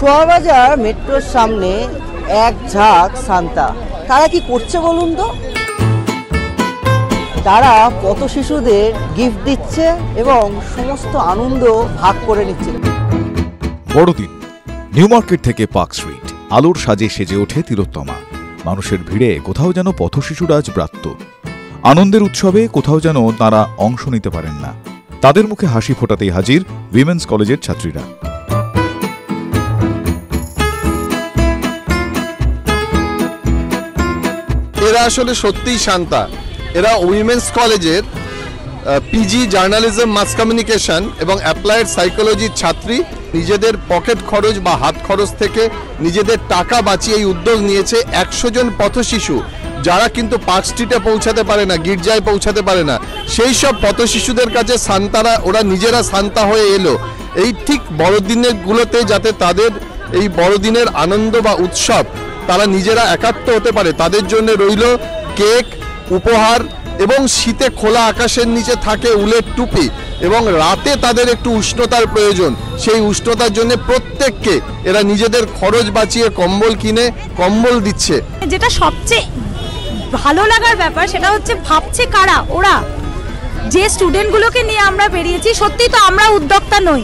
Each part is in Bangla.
সোয়াবাজার মেট্রোর সামনে এক ঝাঁক সান্তা। তারা কি করছে বলুন তো? তারা পথ শিশুদের গিফট দিচ্ছে এবং সমস্ত আনন্দ ভাগ করে নিচ্ছে। বড়দিন নিউ মার্কেট থেকে পার্ক স্ট্রিট আলোর সাজে সেজে ওঠে তিলোত্তমা। মানুষের ভিড়ে কোথাও যেন পথশিশুরা আজ ব্রাত্য। আনন্দের উৎসবে কোথাও যেন তারা অংশ নিতে পারেন না। তাদের মুখে হাসি ফোটাতেই হাজির উইমেন্স কলেজের ছাত্রীরা। এরা আসলে সত্যিই শান্তা। এরা উইমেন্স কলেজের পিজি জার্নালিজম, মাস কমিউনিকেশন এবং অ্যাপ্লাইড সাইকোলজির ছাত্রী। নিজেদের পকেট খরচ বা হাত খরচ থেকে নিজেদের টাকা বাঁচিয়ে এই উদ্যোগ নিয়েছে 100 জন পথশিশু, যারা কিন্তু পার্ক স্ট্রিটে পৌঁছাতে পারে না, গির্জায় পৌঁছাতে পারে না, সেই সব পথশিশুদের কাছে সান্তারা, ওরা নিজেরা সান্তা হয়ে এলো এই ঠিক বড়দিনের গুলোতে, যাতে তাদের এই বড়দিনের আনন্দ বা উৎসব তারা নিজেরা একাত্ম হতে পারে। তাদের জন্য রইল কেক, উপহার এবং শীতে খোলা আকাশের নিচে থাকে উলের টুপি, এবং রাতে তাদের একটু উষ্ণতার প্রয়োজন। সেই উষ্ণতার জন্য প্রত্যেককে এরা নিজেদের খরচ বাঁচিয়ে কম্বল কিনে কম্বল দিচ্ছে। যেটা সবচেয়ে ভালো লাগার ব্যাপার সেটা হচ্ছে ভাবছে কারা ওরা, যে স্টুডেন্টগুলোকে নিয়ে আমরা বেরিয়েছি। সত্যি তো আমরা উদ্যোক্তা নই,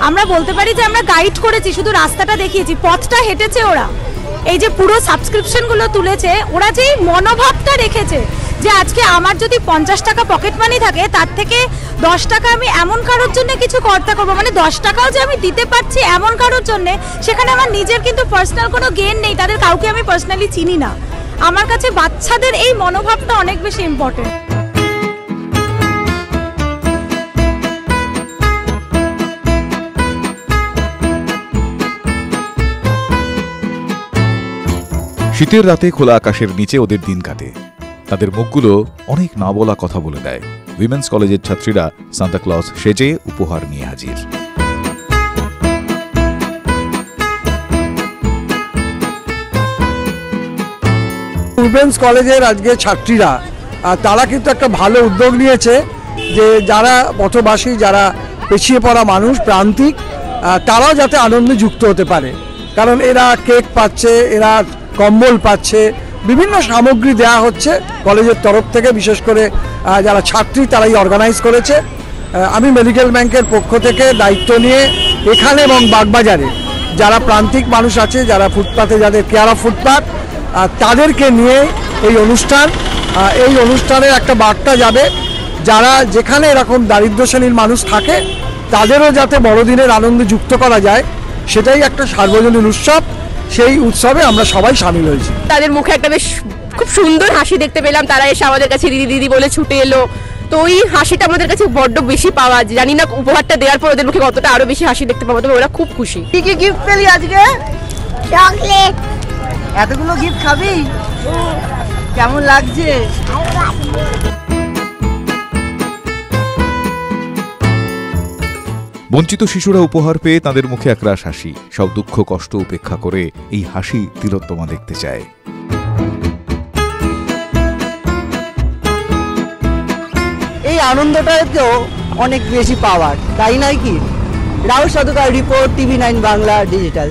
আমরা বলতে পারি যে আমরা গাইড করেছি, শুধু রাস্তাটা দেখিয়েছি, পথটা হেঁটেছে ওরা। এই যে পুরো সাবস্ক্রিপশনগুলো তুলেছে, ওরা যে মনোভাবটা রেখেছে যে আজকে আমার যদি 50 টাকা পকেট মানি থাকে, তার থেকে 10 টাকা আমি এমন কারোর জন্য কিছু কর্তা করবো, মানে 10 টাকাও যে আমি দিতে পারছি এমন কারোর জন্য, সেখানে আমার নিজের কিন্তু পার্সোনাল কোনো গেন নেই, তাদের কাউকে আমি পার্সোনালি চিনি না। আমার কাছে বাচ্চাদের এই মনোভাবটা অনেক বেশি ইম্পর্টেন্ট। শীতের রাতে খোলা আকাশের নিচে ওদের দিন কাটে। তাদের মুখগুলো অনেক না বলা কথা বলে দেয়। উইমেন্স কলেজের ছাত্রীরা সান্তা ক্লজ সেজে উপহার নিয়ে হাজির। উইমেন্স কলেজের আজকে ছাত্রীরা তারা কিন্তু একটা ভালো উদ্যোগ নিয়েছে, যে যারা পথবাসী, যারা পিছিয়ে পড়া মানুষ, প্রান্তিক, তারাও যাতে আনন্দে যুক্ত হতে পারে। কারণ এরা কেক পাচ্ছে, এরা কম্বল পাচ্ছে, বিভিন্ন সামগ্রী দেওয়া হচ্ছে কলেজের তরফ থেকে। বিশেষ করে যারা ছাত্রী তারাই অর্গানাইজ করেছে। আমি মেডিকেল ব্যাংকের পক্ষ থেকে দায়িত্ব নিয়ে এখানে এবং বাগবাজারে যারা প্রান্তিক মানুষ আছে, যারা ফুটপাতে, যাদের কেয়ার অফ ফুটপাথ, তাদেরকে নিয়ে এই অনুষ্ঠানের একটা বার্তা যাবে, যারা যেখানে এরকম দারিদ্র শ্রেণীর মানুষ থাকে তাদেরও যাতে বড়দিনের আনন্দে যুক্ত করা যায়, সেটাই একটা সার্বজনীন উৎসব। সেই উৎসবে আমরা সবাই সামিল হয়েছি। তাদের মুখে একটা বেশ খুব সুন্দর হাসি দেখতে পেলাম। তারা এসে আমাদের কাছে দিদি দিদি বলে ছুটে এলো, তো ওই হাসিটা আমাদের কাছে বড্ড বেশি পাওয়া। জানি না উপহারটা দেওয়ার পর ওদের মুখে কতটা আরো বেশি হাসি দেখতে পাবো, তবে ওরা খুব খুশি। কি কি গিফট পেলি আজকে? চকলেট। এতগুলো গিফট খাবি? কেমন লাগছে? বঞ্চিত শিশুরা উপহার পেয়ে তাদের মুখে একরাশ হাসি। সব দুঃখ কষ্ট উপেক্ষা করে এই হাসি তিলোত্তমা দেখতে চায়। এই আনন্দটাই তো অনেক বেশি পাওয়ার, তাই নয় কি? Rahul Sadkar report, TV9 Bangla digital.